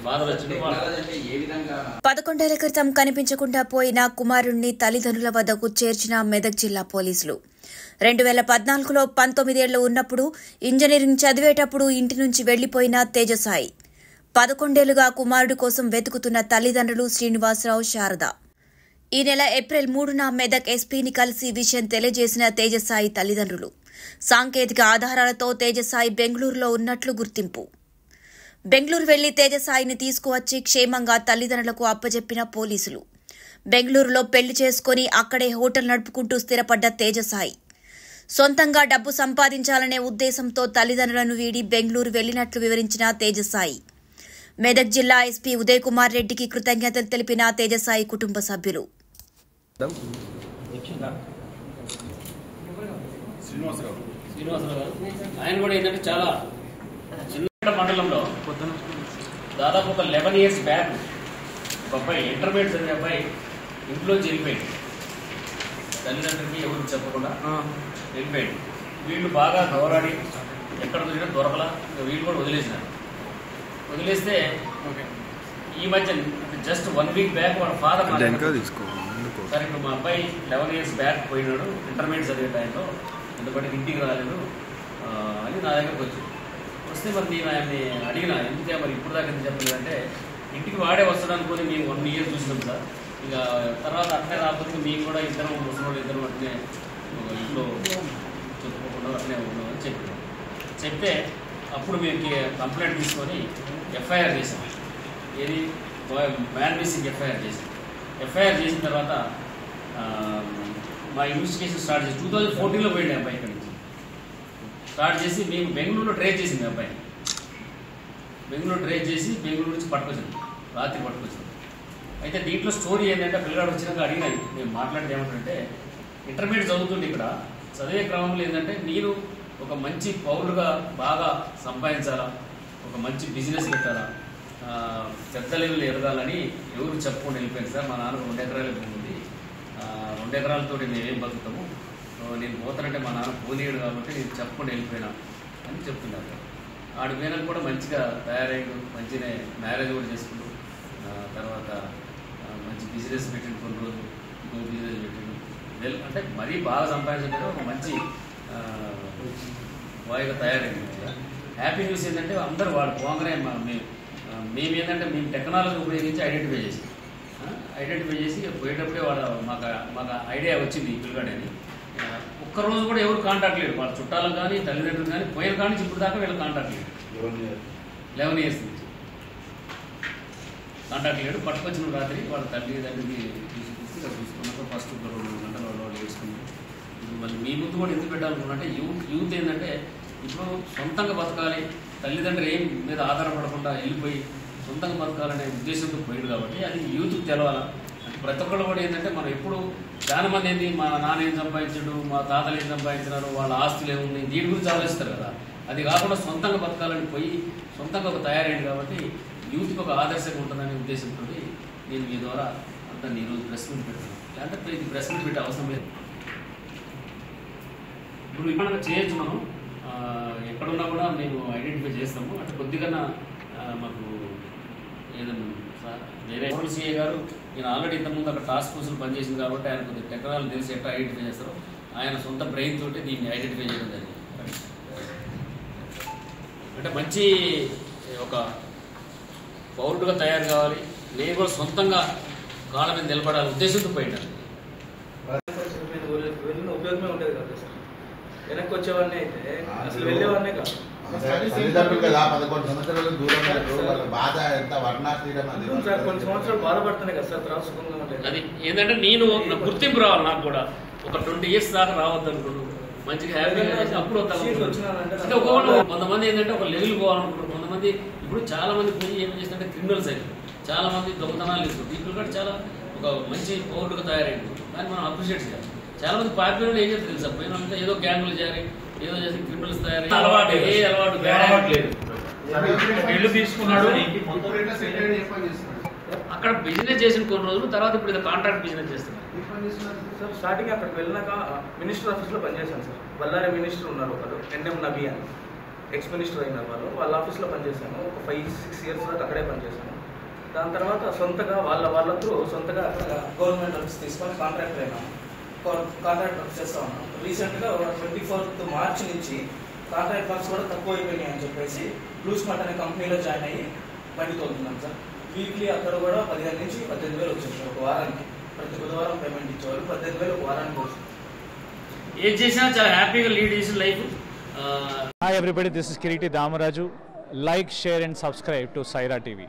11 ఏళ్ల క్రితం కనిపించకుండా పోయిన కుమారుణ్ణి తల్లిదండ్రుల వద్దకు చేర్చిన మెదక్ జిల్లా పోలీసులు 2014లో 19 ఏళ్లు ఉన్నప్పుడు ఇంజనీరింగ్ చదివేటప్పుడు ఇంటి నుంచి వెళ్లిపోయిన తేజసాయి 11 ఏళ్లుగా కుమారుడి కోసం వెతుకుతున్న తల్లిదండ్రులు శ్రీనివాసరావు శారద ఈ నెల ఏప్రిల్ 3న మెదక్ ఎస్పీని కలిసి విషయం తెలియజేసిన తేజసాయి తల్లిదండ్రులు సాంకేతిక ఆధారాలతో తేజసాయి బెంగళూరులో ఉన్నట్లు గుర్తింపు బెంగళూరు వెళ్లి తేజసాయిని తీసుకువచ్చి క్షేమంగా తల్లిదండ్రులకు అప్పజెప్పిన పోలీసులు బెంగళూరులో పెళ్లి చేసుకుని అక్కడే హోటల్ నడుపుకుంటూ స్థిరపడ్డ తేజసాయి సొంతంగా డబ్బు సంపాదించాలనే ఉద్దేశంతో తల్లిదండ్రులను వీడి బెంగళూరు వెళ్లినట్లు వివరించిన తేజసాయి మెదక్ జిల్లా ఎస్పీ ఉదయ్ కుమార్ రెడ్డికి కృతజ్ఞతలు తెలిపిన తేజసాయి కుటుంబ సభ్యులు మండలంలో దాదాపు ఒక 11 ఇయర్స్ బ్యాక్ ఒక అబ్బాయి ఇంటర్మీడియట్ చదివే అబ్బాయి ఇంట్లో వెళ్ళిపోయాడు తల్లిదండ్రులకి ఎవరికి చెప్పకుండా వెళ్ళిపోయాడు వీళ్ళు బాగా దౌరాడి ఎక్కడ దొరికినా దొరకలా వీళ్ళు కూడా వదిలేస్తే ఈ మధ్య జస్ట్ 1 వీక్ బ్యాక్ వాళ్ళ ఫాదర్ సరే ఇప్పుడు మా అబ్బాయి 11 ఇయర్స్ బ్యాక్ పోయినాడు ఇంటర్మీడియట్ చదివే టైంలో ఎందుకంటే ఇంటికి రాలేదు అని నా దగ్గరకు వచ్చి వస్తే మరి నేను ఆయన్ని అడిగిన ఎందుకే మరి ఇప్పుడు దాకా ఎందుకు చెప్పలేదంటే ఇంటికి వాడే వస్తాడు అనుకుని మేము 1 ఇయర్ చూసినాం సార్ ఇక తర్వాత అట్లే రాకపోతే మేము కూడా ఇద్దరం ముసలి ఇద్దరు అట్లే ఇంట్లో చెప్పుకోకుండా అట్లే ఉన్నామని చెప్తే అప్పుడు మేము కంప్లైంట్ తీసుకొని ఎఫ్ఐఆర్ చేసాం ఏది మ్యాన్ మిస్సింగ్ ఎఫ్ఐఆర్ చేసిన తర్వాత మా ఇన్వెస్టిగేషన్ స్టార్ట్ చేసి 2014లో పోయింది అబ్బాయి ఇక్కడి నుంచి స్టార్ట్ చేసి మేము బెంగళూరులో ట్రేస్ చేసింది అబ్బాయి బెంగళూరు నుంచి పట్టుకొచ్చింది రాత్రి పట్టుకొచ్చింది అయితే దీంట్లో స్టోరీ ఏంటంటే పిల్లగాడు వచ్చినాక అడిగినాయి మేము మాట్లాడితే ఏమంటారంటే ఇంటర్మీడియట్ చదువుతుంటే ఇక్కడ చదివే క్రమంలో ఏంటంటే నేను ఒక మంచి పౌరుడుగా బాగా సంపాదించాలా ఒక మంచి బిజినెస్ పెట్టాలా పెద్ద లెవెల్ ఎదగాలని ఎవరు చెప్పుకొని వెళ్ళిపోయింది సార్ మా నాన్న 2 ఎకరాలు ఉంది 2 ఎకరాలతో మేమేం బతుకుతాము నేను పోతానంటే మా నాన్న పోనీయడు కాబట్టి నేను చెప్పుకొని వెళ్ళిపోయినా అని చెప్తున్నారు ఆడు పోయినాక కూడా మంచిగా తయారయ్యాడు మంచిగా మ్యారేజ్ కూడా చేసుకున్నాడు తర్వాత మంచి బిజినెస్ పెట్టిండు కొన్ని రోజులు ఇంకో బిజినెస్ పెట్టిండు అంటే మరీ బాగా సంపాదించడం ఒక మంచి బాయ్గా తయారైంది హ్యాపీ న్యూస్ ఏంటంటే అందరూ వాడు పోగానే మేము ఏంటంటే మేము టెక్నాలజీ ఉపయోగించి ఐడెంటిఫై చేసి పోయేటప్పుడే మాకు ఐడియా వచ్చింది ఈ పిల్లగాడు అని ఒక్కరోజు కూడా ఎవరు కాంటాక్ట్ లేడు వాళ్ళ చుట్టాలకు కానీ తల్లిదండ్రులు కానీ పోయిన కానీ ఇప్పుడు దాకా వీళ్ళు కాంటాక్ట్ లేడు 11 ఇయర్స్ నుంచి కాంటాక్ట్ లేడు పట్టుకొచ్చిన రాత్రి వాళ్ళ తల్లిదండ్రులకి తీసుకొచ్చి చూసుకున్నాక ఫస్ట్ 2 గంటల వాళ్ళు వేసుకున్నాం మళ్ళీ మీ ముందు కూడా ఎందుకు పెట్టాలనుకున్నట్టే యూత్ ఏంటంటే ఇప్పుడు సొంతంగా బతకాలి తల్లిదండ్రులు ఏం మీద ఆధారపడకుండా వెళ్ళిపోయి సొంతంగా బతకాలనే ఉద్దేశంతో పోయాడు కాబట్టి అది యూత్కి తెలవాలా ప్రతి ఒక్కళ్ళు కూడా ఏంటంటే మనం ఎప్పుడు చాలా మంది ఏంటి మా నాన్న ఏం సంపాదించాడు మా తాతలు ఏం సంపాదించినారు వాళ్ళ ఆస్తులు ఏముంది దీని గురించి ఆలోచిస్తారు కదా అది కాకుండా సొంతంగా బతకాలని పోయి సొంతంగా ఒక తయారైంది కాబట్టి యూత్కి ఒక ఆదర్శంగా ఉంటుందనే ఉద్దేశంతో నేను మీ ద్వారా అంతా ఈరోజు ప్రెస్ మీట్ పెడతాను లేదంటే ఇది ప్రెస్ మీట్ పెట్టే అవసరం లేదు ఇప్పుడు ఇక్కడ చేయొచ్చు మనం ఎక్కడున్నా కూడా మేము ఐడెంటిఫై చేస్తాము అంటే కొద్దిగా మాకు ఏదన్నా సార్ వేరే సిఏ గారు నేను ఆల్రెడీ ఇంతకుముందు అక్కడ టాస్క్ ఫోర్స్లు పనిచేసింది కాబట్టి ఆయన కొద్దిగా టెక్నాలజీ తెలిసి ఎట్లా ఐడెంటిఫై చేస్తారో ఆయన సొంత బ్రెయిన్ తోటి దీన్ని ఐడెంటిఫై చేయడం జరిగింది అంటే మంచి ఒక పౌరుడుగా తయారు కావాలి నేను కూడా సొంతంగా కాళ్ళ మీద నిలబడాలి ఉద్దేశంతో పోయినాను ఉపయోగమే ఉండేది కదా సార్ వెనక్కి వచ్చేవాడిని అయితే అసలు వెళ్ళేవాడినే కాదు కొన్ని సంవత్సరాలు బాధపడుతున్నాయి కదా సార్ తర్వాత సుఖంగా ఉండేది అది ఏంటంటే నేను గుర్తింపు రావాలి నాకు కూడా ఒక 20 ఇయర్స్ దాకా రావద్దు అనుకున్నాను మంచిగా హ్యాపీగా చేసి అప్పుడు అంటే కొంతమంది ఏంటంటే ఒక లెవెల్ పోవాలనుకుంటారు కొంతమంది ఇప్పుడు చాలా మంది పోయి ఏం చేస్తుంటే క్రిమినల్స్ అయితే చాలా మంది దొంగతనాలు చేస్తారు ఇప్పుడు కూడా చాలా ఒక మంచి పౌరుడుగా తయారైంది దాన్ని మనం అప్రిషియేట్ చేయాలి చాలా మంది పార్టీలో ఏం చేస్తారు తెలుసా పోయినంతా ఏదో గ్యాంగులు చేరి ఏదో చేసి క్రిమినల్స్ తయారై అలవాటు అలవాటు లేదు ఇల్లు తీసుకున్నాడు అక్కడ బిజినెస్ చేసిన కొన్ని రోజులు తర్వాత ఇప్పుడు ఏదో కాంట్రాక్ట్ బిజినెస్ చేస్తున్నారు సార్ స్టార్టింగ్ అక్కడికి వెళ్ళినాక మినిస్టర్ ఆఫీస్లో పనిచేశాను సార్ బళ్ళారి మినిస్టర్ ఉన్నారు ఒకరు ఎన్ఎం నబీ అని ఎక్స్ మినిస్టర్ అయినారు వాళ్ళ ఆఫీస్లో పనిచేశాను ఒక 5-6 ఇయర్స్ దాకా అక్కడే పనిచేశాను దాని తర్వాత సొంతగా వాళ్ళ త్రూ సొంతగా అక్కడ గవర్నమెంట్ వర్క్స్ తీసుకొని కాంట్రాక్టర్ అయినాము. కాంట్రాక్ట్ వర్క్ చేస్తా ఉన్నాం. రీసెంట్గా 24th మార్చ్ నుంచి కాంట్రాక్ట్ వర్క్స్ కూడా తక్కువ అయిపోయినాయి అని చెప్పేసి బ్లూ స్మార్ట్ అనే కంపెనీలో జాయిన్ అయ్యి బండి తోలుతున్నాం సార్. వీక్లీ అక్కడ కూడా 15 నుంచి 18,000 వచ్చేసి ఒక వారానికి. ప్రతి బుధవారం పేమెంట్ ఇచ్చేవాళ్ళు. 18,000 ఒక వారానికి వస్తుంది. ఏం చేసినా చాలా హ్యాపీగా లీడ్ చేసిన life. Hi everybody, this is Kiriti Damaraju. Like, share and subscribe to Saira TV.